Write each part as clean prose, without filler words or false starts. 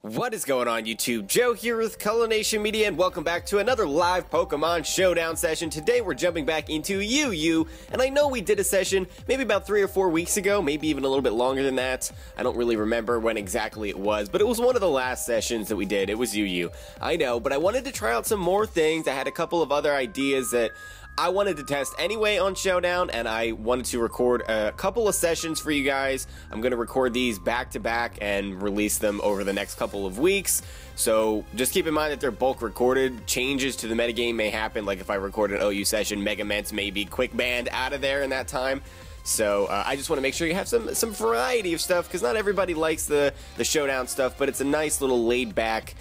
What is going on, YouTube? Joe here with Culination Media, and welcome back to another live Pokemon Showdown session. Today we're jumping back into UU, and I know we did a session maybe about 3 or 4 weeks ago, maybe even a little bit longer than that. I don't really remember when exactly it was, but it was one of the last sessions that we did. It was UU. I know, but I wanted to try out some more things. I had a couple of other ideas that I wanted to test anyway on Showdown, and I wanted to record a couple of sessions for you guys. I'm going to record these back to back and release them over the next couple of weeks. So just keep in mind that they're bulk recorded. Changes to the metagame may happen, like if I record an OU session, Mega Ments may be quick banned out of there in that time. So I just want to make sure you have some variety of stuff, because not everybody likes the Showdown stuff, but it's a nice little laid back,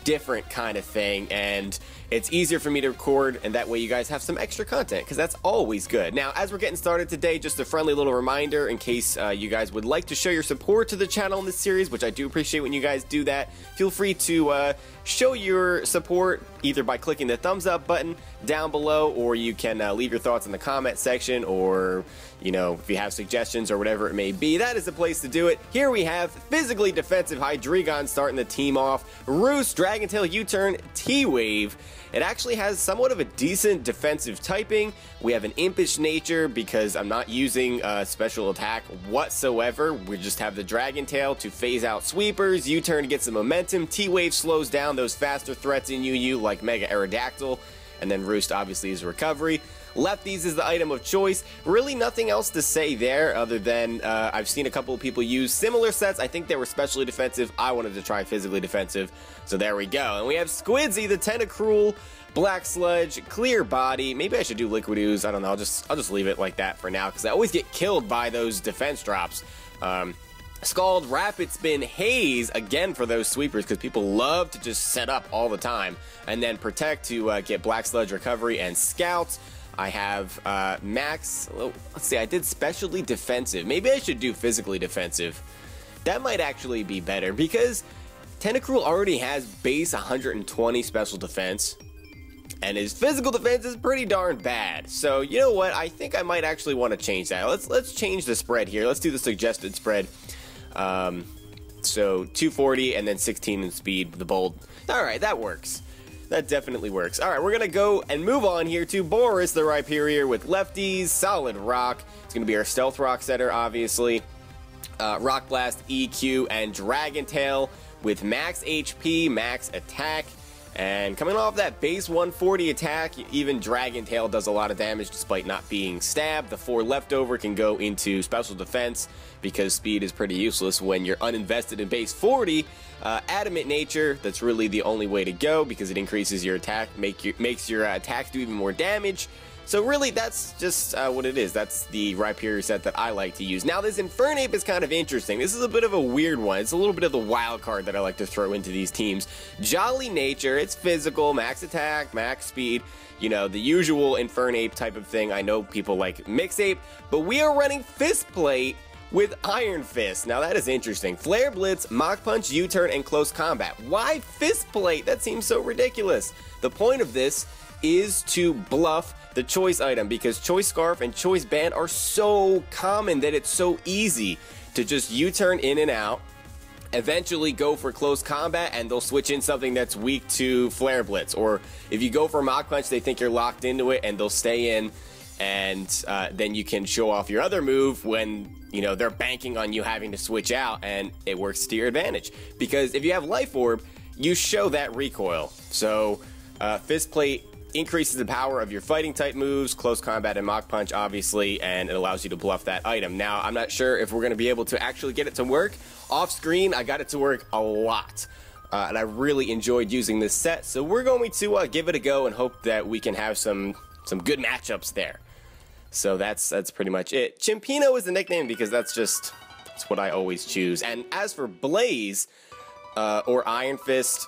different kind of thing, and it's easier for me to record, and that way you guys have some extra content, because that's always good. Now, as we're getting started today, just a friendly little reminder in case you guys would like to show your support to the channel in this series, which I do appreciate when you guys do that. Feel free to show your support either by clicking the thumbs up button down below, or you can leave your thoughts in the comment section, or you know, if you have suggestions or whatever it may be, that is the place to do it. Here we have physically defensive Hydreigon starting the team off, Roost, Dragon Tail, U-Turn, T-Wave. It actually has somewhat of a decent defensive typing. We have an impish nature because I'm not using special attack whatsoever. We just have the Dragon Tail to phase out sweepers, U-Turn to get some momentum, T-Wave slows down those faster threats in UU like Mega Aerodactyl, and then Roost obviously is recovery. Lefties is the item of choice. Really nothing else to say there other than I've seen a couple of people use similar sets. I think they were specially defensive. I wanted to try physically defensive. So there we go. And we have Squidzy, the Tentacruel, Black Sludge, Clear Body. Maybe I should do Liquid Ooze. I don't know. I'll just leave it like that for now, because I always get killed by those defense drops. Scald, Rapid Spin, Haze, again for those sweepers, because people love to just set up all the time. And then Protect to get Black Sludge recovery and Scouts. I have Max, let's see, I did specially defensive. Maybe I should do physically defensive. That might actually be better, because Tentacruel already has base 120 special defense, and his physical defense is pretty darn bad. So you know what, I think I might actually want to change that. Let's change the spread here. Let's do the suggested spread. So 240 and then 16 in speed, the bold. Alright, that works. That definitely works. Alright, we're going to go and move on here to Boris the Rhyperior with lefties, Solid Rock. It's going to be our Stealth Rock setter, obviously. Rock Blast, EQ, and Dragon Tail with max HP, max attack. And coming off that base 140 attack, even Dragon Tail does a lot of damage despite not being stabbed. The 4 leftover can go into special defense because speed is pretty useless when you're uninvested in base 40. Adamant Nature, that's really the only way to go because it increases your attack, makes your attacks do even more damage. So really, that's just what it is. That's the Rhyperior set that I like to use. Now, this Infernape is kind of interesting. This is a bit of a weird one. It's a little bit of the wild card that I like to throw into these teams. Jolly Nature, it's physical, max attack, max speed. You know, the usual Infernape type of thing. I know people like Mixape, but we are running Fist Plate with Iron Fist. Now that is interesting. Flare Blitz, Mach Punch, U-Turn, and Close Combat. Why Fist Plate? That seems so ridiculous. The point of this is to bluff the choice item, because Choice Scarf and Choice Band are so common that it's so easy to just U-turn in and out, eventually go for Close Combat, and they'll switch in something that's weak to Flare Blitz. Or if you go for Mach Punch, they think you're locked into it and they'll stay in, and then you can show off your other move when, you know, they're banking on you having to switch out, and it works to your advantage. Because if you have Life Orb, you show that recoil. So Fist Plate increases the power of your fighting type moves, Close Combat and Mach Punch obviously, and it allows you to bluff that item. Now, I'm not sure if we're going to be able to actually get it to work. Off screen, I got it to work a lot, and I really enjoyed using this set, so we're going to give it a go and hope that we can have some good matchups there. So that's pretty much it. Chimpino is the nickname because that's what I always choose. And as for Blaze, or Iron Fist,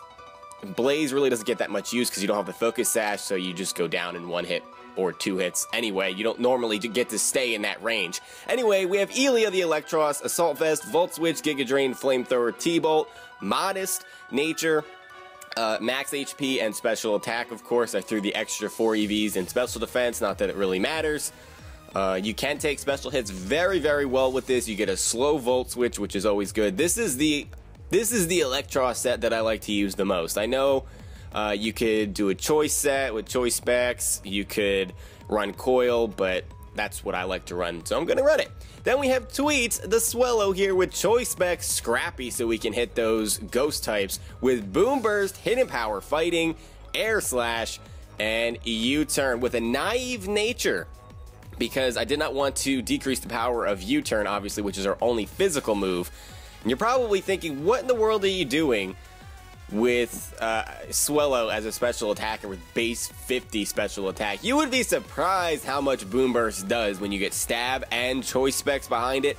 Blaze really doesn't get that much use because you don't have the Focus Sash, so you just go down in 1 hit or 2 hits. Anyway, you don't normally get to stay in that range. Anyway, we have AV Eelektross, Assault Vest, Volt Switch, Giga Drain, Flamethrower, T-Bolt, Modest, Nature, max HP, and Special Attack, of course. I threw the extra 4 EVs in Special Defense, not that it really matters. You can take special hits very, very well with this. You get a slow Volt Switch, which is always good. This is the This is the Eelektross set that I like to use the most. I know you could do a choice set with choice specs, you could run coil, but that's what I like to run, so I'm gonna run it. Then we have Tweets, the Swellow here with choice specs, scrappy so we can hit those ghost types with Boom Burst, Hidden Power Fighting, Air Slash, and U-Turn with a naive nature, because I did not want to decrease the power of U-Turn, obviously, which is our only physical move. And you're probably thinking, what in the world are you doing with Swellow as a special attacker with base 50 special attack? You would be surprised how much Boom Burst does when you get stab and choice specs behind it.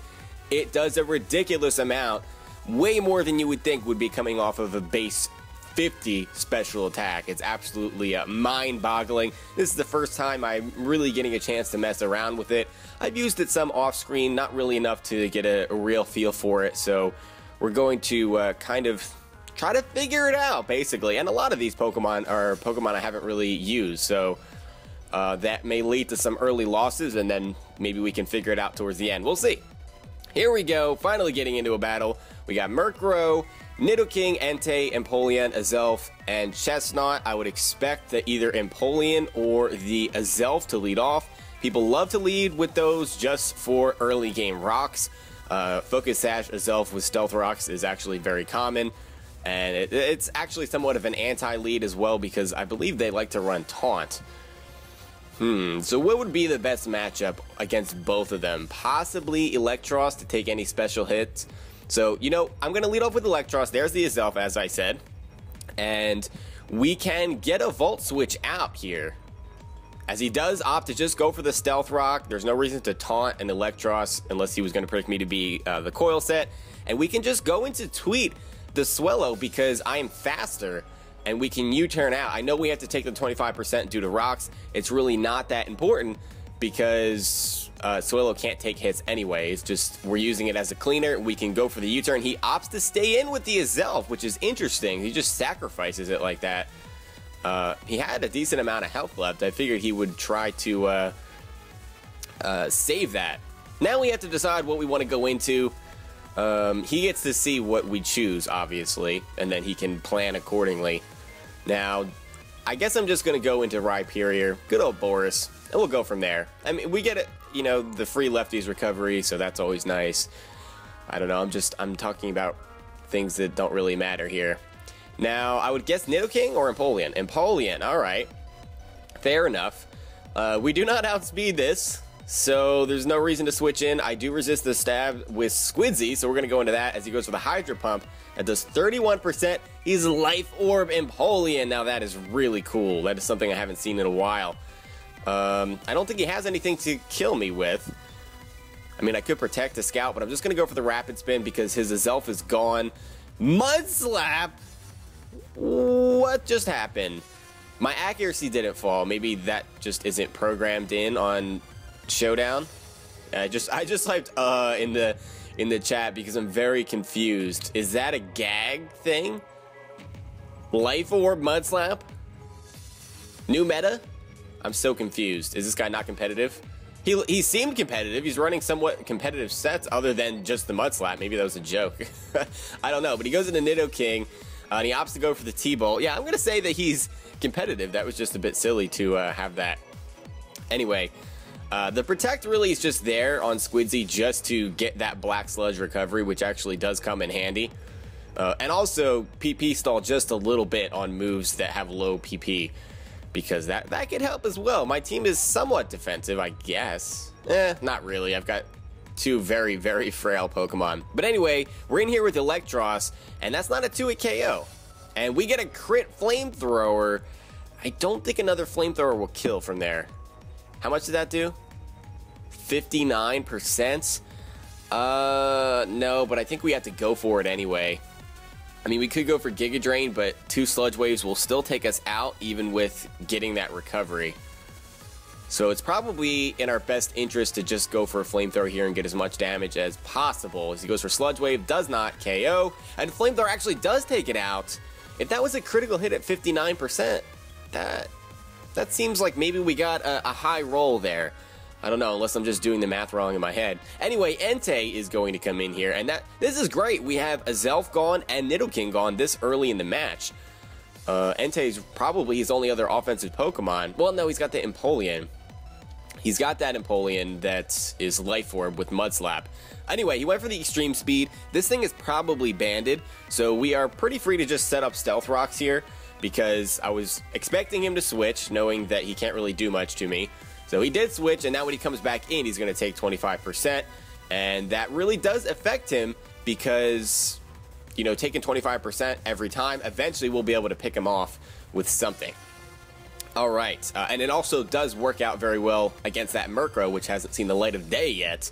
It does a ridiculous amount, way more than you would think would be coming off of a base 50 special attack. It's absolutely mind-boggling. This is the first time I'm really getting a chance to mess around with it. I've used it some off-screen, not really enough to get a real feel for it, so we're going to kind of try to figure it out, basically. And a lot of these Pokemon are Pokemon I haven't really used, so that may lead to some early losses, and then maybe we can figure it out towards the end. We'll see. Here we go, finally getting into a battle. We got Murkrow, Nidoking, Entei, Empoleon, Azelf, and Chestnut. I would expect that either Empoleon or the Azelf to lead off. People love to lead with those just for early game rocks. Focus Sash Azelf with Stealth Rocks is actually very common. And it's actually somewhat of an anti-lead as well, because I believe they like to run Taunt. So what would be the best matchup against both of them? Possibly Eelektross to take any special hits. So, you know, I'm going to lead off with Eelektross. There's the Azelf, as I said. And we can get a Volt Switch out here, as he does opt to just go for the Stealth Rock. There's no reason to taunt an Eelektross unless he was going to predict me to be the Coil set. And we can just go into Tweet the Swellow because I am faster and we can U-turn out. I know we have to take the 25% due to rocks. It's really not that important because Swellow can't take hits anyway. It's just we're using it as a cleaner. We can go for the U-turn. He opts to stay in with the Azelf, which is interesting. He just sacrifices it like that. He had a decent amount of health left. I figured he would try to save that. Now we have to decide what we want to go into. He gets to see what we choose, obviously, and then he can plan accordingly. Now, I guess I'm just going to go into Rhyperior, good old Boris, and we'll go from there. I mean, we get it, you know, the free lefties recovery, so that's always nice. I don't know, I'm talking about things that don't really matter here. Now, I would guess Nidoking or Empoleon. Empoleon, alright. Fair enough. We do not outspeed this, so there's no reason to switch in. I do resist the stab with Squidzy, so we're going to go into that as he goes for the Hydro Pump. That does 31%. He's Life Orb Empoleon. Now that is really cool. That is something I haven't seen in a while. I don't think he has anything to kill me with. I mean, I could protect the Scout, but I'm just going to go for the Rapid Spin because his Azelf is gone. Mud Slap? What just happened? My accuracy didn't fall. Maybe that just isn't programmed in on Showdown. I just typed in the chat because I'm very confused. Is that a gag thing? Life Orb Mud Slap? New meta? I'm so confused. Is this guy not competitive? He seemed competitive. He's running somewhat competitive sets other than just the Mud Slap. Maybe that was a joke. I don't know, but he goes into Nidoking and he opts to go for the T-Bolt. Yeah, I'm going to say that he's competitive. That was just a bit silly to have that. Anyway, the Protect really is just there on Squidzy just to get that Black Sludge recovery, which actually does come in handy. And also, PP stall just a little bit on moves that have low PP, because that could help as well. My team is somewhat defensive, I guess. Not really. I've got two very, very frail Pokemon. But anyway, we're in here with Eelektross, and that's not a 2-hit KO. And we get a crit Flamethrower. I don't think another Flamethrower will kill from there. How much did that do? 59%? No, but I think we have to go for it anyway. I mean, we could go for Giga Drain, but 2 Sludge Waves will still take us out, even with getting that recovery. So it's probably in our best interest to just go for a Flamethrower here and get as much damage as possible. As he goes for Sludge Wave, does not KO, and Flamethrower actually does take it out. If that was a critical hit at 59%, that seems like maybe we got a high roll there. I don't know, unless I'm just doing the math wrong in my head. Anyway, Entei is going to come in here, and this is great. We have a Zelf gone and Nidoking gone this early in the match. Entei's probably his only other offensive Pokemon. Well, no, he's got the Empoleon. He's got that Empoleon that is Life Orb with Mud Slap. Anyway, he went for the Extreme Speed. This thing is probably banded, so we are pretty free to just set up Stealth Rocks here, because I was expecting him to switch, knowing that he can't really do much to me. So he did switch, and now when he comes back in, he's going to take 25%, and that really does affect him, because, you know, taking 25% every time, eventually we'll be able to pick him off with something. Alright, and it also does work out very well against that Murkrow, which hasn't seen the light of day yet.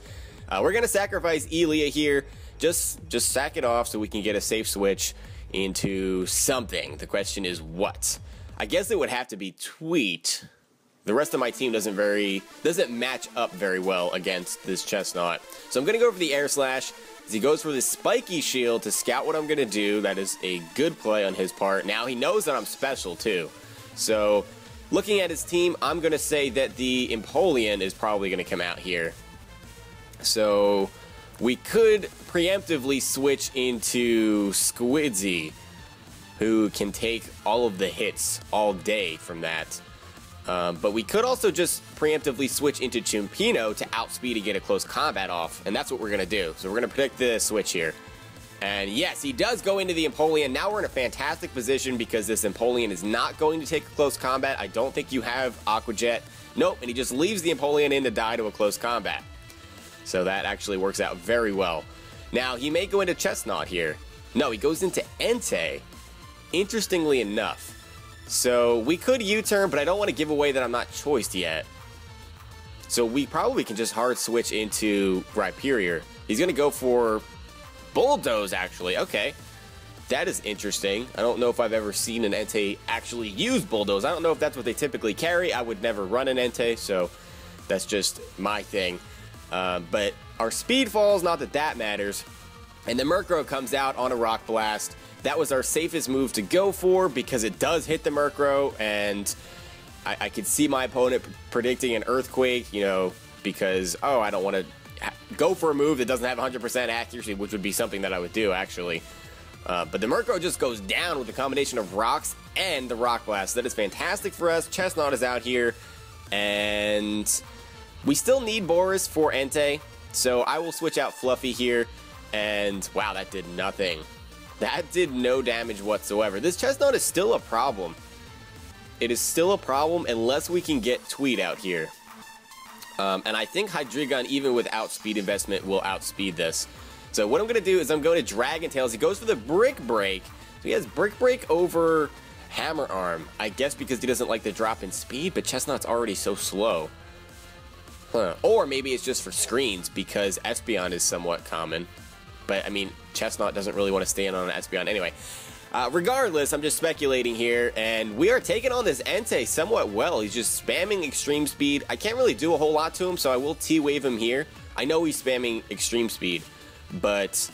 We're going to sacrifice Elia here, just sack it off so we can get a safe switch into something. The question is what? I guess it would have to be Tweet. The rest of my team doesn't match up very well against this Chestnut. So I'm going to go for the Air Slash. As he goes for this Spiky Shield to scout what I'm going to do. That is a good play on his part. Now he knows that I'm special too. So looking at his team, I'm going to say that the Empoleon is probably going to come out here. So we could preemptively switch into Squidzy, who can take all of the hits all day from that. But we could also just preemptively switch into Chimpino to outspeed and get a close combat off, and that's what we're going to do. So we're going to predict the switch here. And yes, he does go into the Empoleon. Now we're in a fantastic position because this Empoleon is not going to take a close combat. I don't think you have Aqua Jet. Nope, and he just leaves the Empoleon in to die to a close combat. So that actually works out very well. Now, he may go into Chestnut here. No, he goes into Entei, interestingly enough. So we could U-turn, but I don't want to give away that I'm not choiced yet. So we probably can just hard switch into Rhyperior. He's going to go for Bulldoze, actually. Okay. That is interesting. I don't know if I've ever seen an Entei actually use Bulldoze. I don't know if that's what they typically carry. I would never run an Entei, so that's just my thing. But our speed falls, not that that matters. And the Murkrow comes out on a Rock Blast. That was our safest move to go for because it does hit the Murkrow, and I could see my opponent predicting an Earthquake, you know, because, oh, I don't want to go for a move that doesn't have 100% accuracy, which would be something that I would do, actually. But the Murkrow just goes down with a combination of rocks and the Rock Blast. That is fantastic for us. Chestnut is out here, and we still need Boris for Entei, so I will switch out Fluffy here, and wow, that did nothing. That did no damage whatsoever. This Chestnut is still a problem. It is still a problem unless we can get Tweet out here. And I think Hydreigon, even without speed investment, will outspeed this. So what I'm going to do is I'm going to Dragon Tails. He goes for the Brick Break. So he has Brick Break over Hammer Arm. I guess because he doesn't like the drop in speed, but Chestnut's already so slow. Huh. Or maybe it's just for screens because Espeon is somewhat common. But, I mean, Chestnut doesn't really want to stand on an Espeon anyway. Regardless, I'm just speculating here, and we are taking on this Entei somewhat well. He's just spamming Extreme Speed. I can't really do a whole lot to him, so I will T-Wave him here. I know he's spamming Extreme Speed, but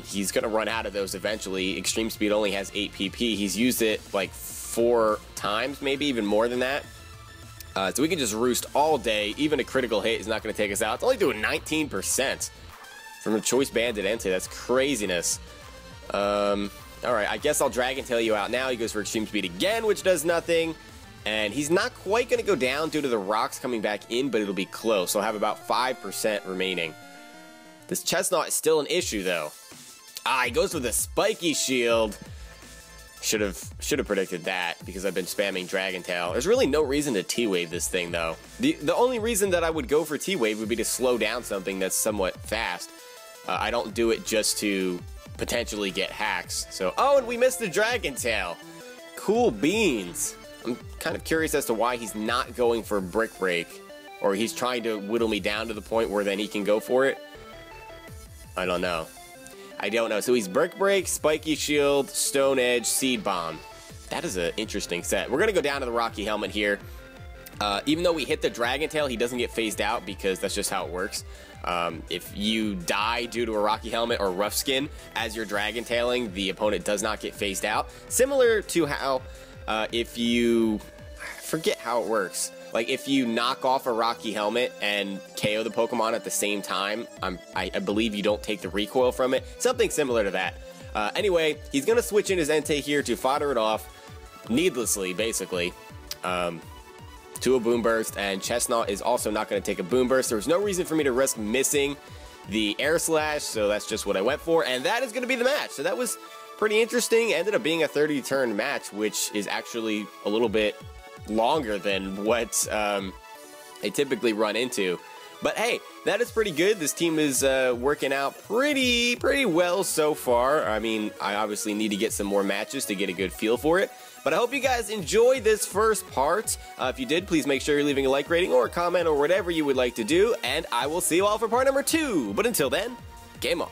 he's going to run out of those eventually. Extreme Speed only has 8 PP. He's used it like 4 times, maybe even more than that. So we can just roost all day. Even a critical hit is not going to take us out. It's only doing 19% from a Choice Banded Entei. That's craziness. Alright, I guess I'll Dragon Tail you out now. He goes for Extreme Speed again, which does nothing. And he's not quite going to go down due to the rocks coming back in, but it'll be close. So I'll have about 5% remaining. This Chestnut is still an issue, though. He goes for the Spiky Shield. Should have predicted that because I've been spamming Dragon Tail. There's really no reason to T-Wave this thing, though. The only reason that I would go for T-Wave would be to slow down something that's somewhat fast. I don't do it just to potentially get hacks. So, oh, and we missed the Dragon Tail. Cool beans. I'm kind of curious as to why he's not going for Brick Break, or he's trying to whittle me down to the point where then he can go for it. I don't know. So he's Brick Break, Spiky Shield, Stone Edge, Seed Bomb. That is an interesting set. We're going to go down to the Rocky Helmet here. Even though we hit the Dragon Tail, he doesn't get phased out because that's just how it works. If you die due to a Rocky Helmet or Rough Skin as you're Dragon Tailing, the opponent does not get phased out. Similar to how if you... I forget how it works. like if you knock off a Rocky Helmet and KO the Pokemon at the same time, I believe you don't take the recoil from it. Something similar to that. Anyway, he's going to switch in his Entei here to fodder it off, needlessly, basically, to a Boom Burst, and Chestnut is also not going to take a Boom Burst. There was no reason for me to risk missing the Air Slash, so that's just what I went for, and that is going to be the match. So that was pretty interesting. Ended up being a 30-turn match, which is actually a little bit longer than what they typically run into. But hey, that is pretty good. This team is working out pretty well so far. I mean, I obviously need to get some more matches to get a good feel for it. But I hope you guys enjoyed this first part. If you did, please make sure you're leaving a like rating or a comment or whatever you would like to do. And I will see you all for part number 2. But until then, game on.